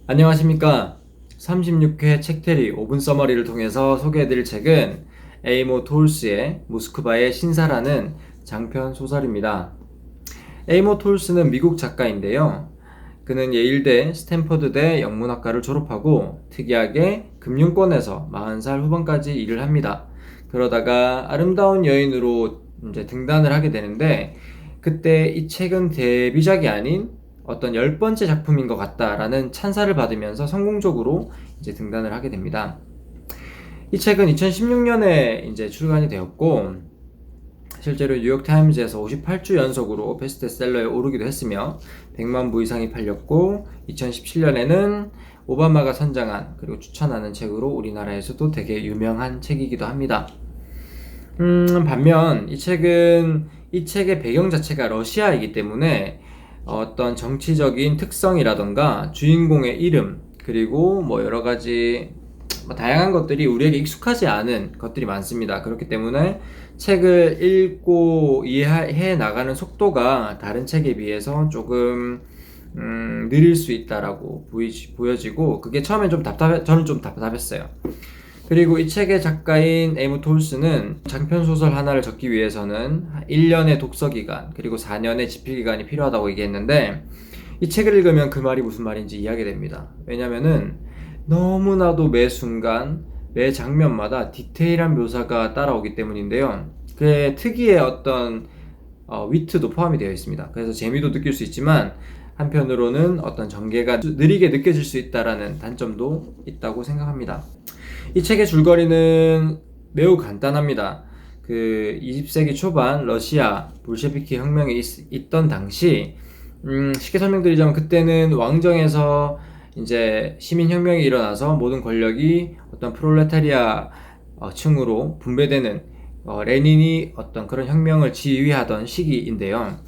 안녕하십니까. 36회 책테리 5분 서머리를 통해서 소개해드릴 책은 에이모 톨스의 모스크바의 신사라는 장편 소설입니다. 에이모 톨스는 미국 작가인데요. 그는 예일대 스탠퍼드대 영문학과를 졸업하고 특이하게 금융권에서 40살 후반까지 일을 합니다. 그러다가 아름다운 여인으로 이제 등단을 하게 되는데, 그때 이 책은 데뷔작이 아닌 어떤 10번째 작품인 것 같다라는 찬사를 받으면서 성공적으로 이제 등단을 하게 됩니다. 이 책은 2016년에 이제 출간이 되었고, 실제로 뉴욕타임즈에서 58주 연속으로 베스트셀러에 오르기도 했으며 100만 부 이상이 팔렸고, 2017년에는 오바마가 선정한 그리고 추천하는 책으로 우리나라에서도 되게 유명한 책이기도 합니다. 반면 이 책의 배경 자체가 러시아이기 때문에 어떤 정치적인 특성이라던가 주인공의 이름, 그리고 뭐 여러 가지 다양한 것들이 우리에게 익숙하지 않은 것들이 많습니다. 그렇기 때문에 책을 읽고 이해해 나가는 속도가 다른 책에 비해서 조금 느릴 수 있다라고 보여지고, 그게 처음엔 저는 좀 답답했어요. 그리고 이 책의 작가인 에이모 톨스는 장편 소설 하나를 적기 위해서는 1년의 독서 기간 그리고 4년의 집필 기간이 필요하다고 얘기했는데, 이 책을 읽으면 그 말이 무슨 말인지 이해하게 됩니다. 왜냐면은 너무나도 매 순간 매 장면마다 디테일한 묘사가 따라오기 때문인데요. 그의 특유의 어떤 위트도 포함이 되어 있습니다. 그래서 재미도 느낄 수 있지만 한편으로는 어떤 전개가 느리게 느껴질 수 있다라는 단점도 있다고 생각합니다. 이 책의 줄거리는 매우 간단합니다. 그 20세기 초반 러시아 볼셰비키 혁명이 있던 당시, 쉽게 설명드리자면 그때는 왕정에서 이제 시민혁명이 일어나서 모든 권력이 어떤 프롤레타리아 층으로 분배되는, 레닌이 어떤 그런 혁명을 지휘하던 시기인데요.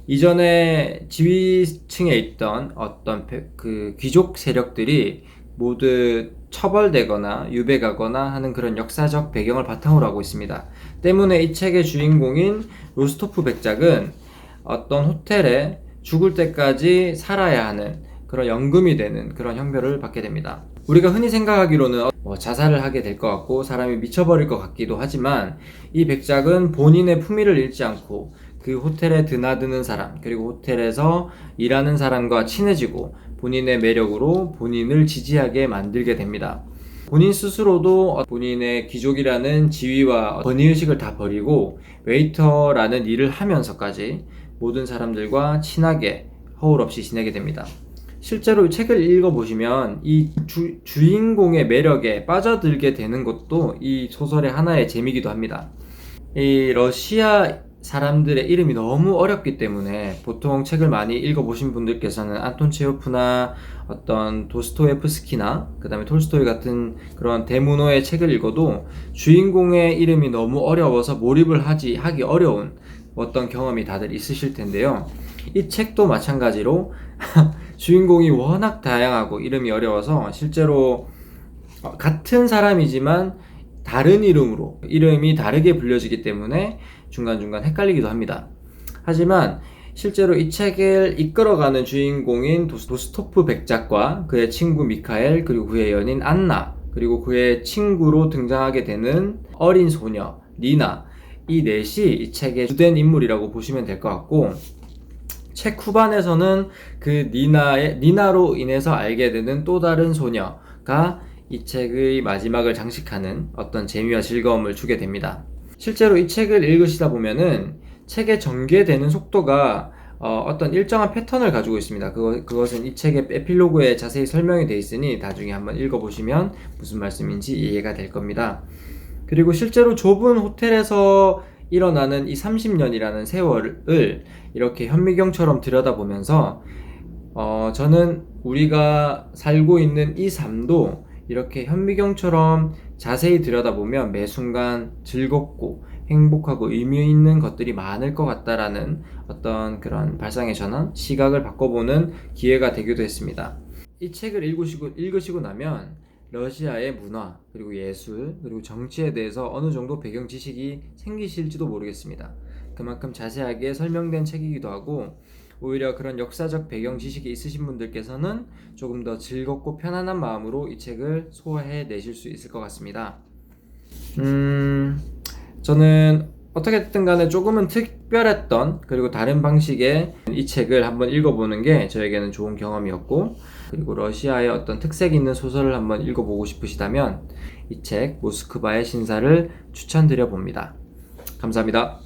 이전에 지휘층에 있던 어떤 그 귀족 세력들이 모두 처벌되거나 유배가거나 하는 그런 역사적 배경을 바탕으로 하고 있습니다. 때문에 이 책의 주인공인 로스토프 백작은 어떤 호텔에 죽을 때까지 살아야 하는 그런 연금이 되는 그런 형벌을 받게 됩니다. 우리가 흔히 생각하기로는 자살을 하게 될 것 같고 사람이 미쳐버릴 것 같기도 하지만, 이 백작은 본인의 품위를 잃지 않고 그 호텔에 드나드는 사람, 그리고 호텔에서 일하는 사람과 친해지고 본인의 매력으로 본인을 지지하게 만들게 됩니다. 본인 스스로도 본인의 귀족이라는 지위와 권위의식을 다 버리고 웨이터라는 일을 하면서까지 모든 사람들과 친하게 허울 없이 지내게 됩니다. 실제로 이 책을 읽어보시면 이 주인공의 매력에 빠져들게 되는 것도 이 소설의 하나의 재미이기도 합니다. 이 러시아 사람들의 이름이 너무 어렵기 때문에 보통 책을 많이 읽어보신 분들께서는 안톤 체호프나 어떤 도스토옙스키나 그 다음에 톨스토이 같은 그런 대문호의 책을 읽어도 주인공의 이름이 너무 어려워서 몰입을 하기 어려운 어떤 경험이 다들 있으실 텐데요. 이 책도 마찬가지로 주인공이 워낙 다양하고 이름이 어려워서 실제로 같은 사람이지만 다른 이름으로 이름이 다르게 불려지기 때문에 중간중간 헷갈리기도 합니다. 하지만 실제로 이 책을 이끌어가는 주인공인 도스토프 백작과 그의 친구 미카엘, 그리고 그의 연인 안나, 그리고 그의 친구로 등장하게 되는 어린 소녀 니나, 이 넷이 이 책의 주된 인물이라고 보시면 될 것 같고, 책 후반에서는 그 니나로 인해서 알게 되는 또 다른 소녀가 이 책의 마지막을 장식하는 어떤 재미와 즐거움을 주게 됩니다. 실제로 이 책을 읽으시다 보면은 책의 전개되는 속도가 어떤 일정한 패턴을 가지고 있습니다. 그것은 이 책의 에필로그에 자세히 설명이 되어 있으니 나중에 한번 읽어보시면 무슨 말씀인지 이해가 될 겁니다. 그리고 실제로 좁은 호텔에서 일어나는 이 30년이라는 세월을 이렇게 현미경처럼 들여다보면서 저는 우리가 살고 있는 이 삶도 이렇게 현미경처럼 자세히 들여다보면 매 순간 즐겁고 행복하고 의미 있는 것들이 많을 것 같다라는 어떤 그런 발상의 전환, 시각을 바꿔보는 기회가 되기도 했습니다. 이 책을 읽으시고 나면 러시아의 문화, 그리고 예술, 그리고 정치에 대해서 어느 정도 배경 지식이 생기실지도 모르겠습니다. 그만큼 자세하게 설명된 책이기도 하고, 오히려 그런 역사적 배경 지식이 있으신 분들께서는 조금 더 즐겁고 편안한 마음으로 이 책을 소화해 내실 수 있을 것 같습니다. 저는 어떻게든 간에 조금은 특별했던 그리고 다른 방식의 이 책을 한번 읽어보는 게 저에게는 좋은 경험이었고, 그리고 러시아의 어떤 특색 있는 소설을 한번 읽어보고 싶으시다면 이 책 모스크바의 신사를 추천드려 봅니다. 감사합니다.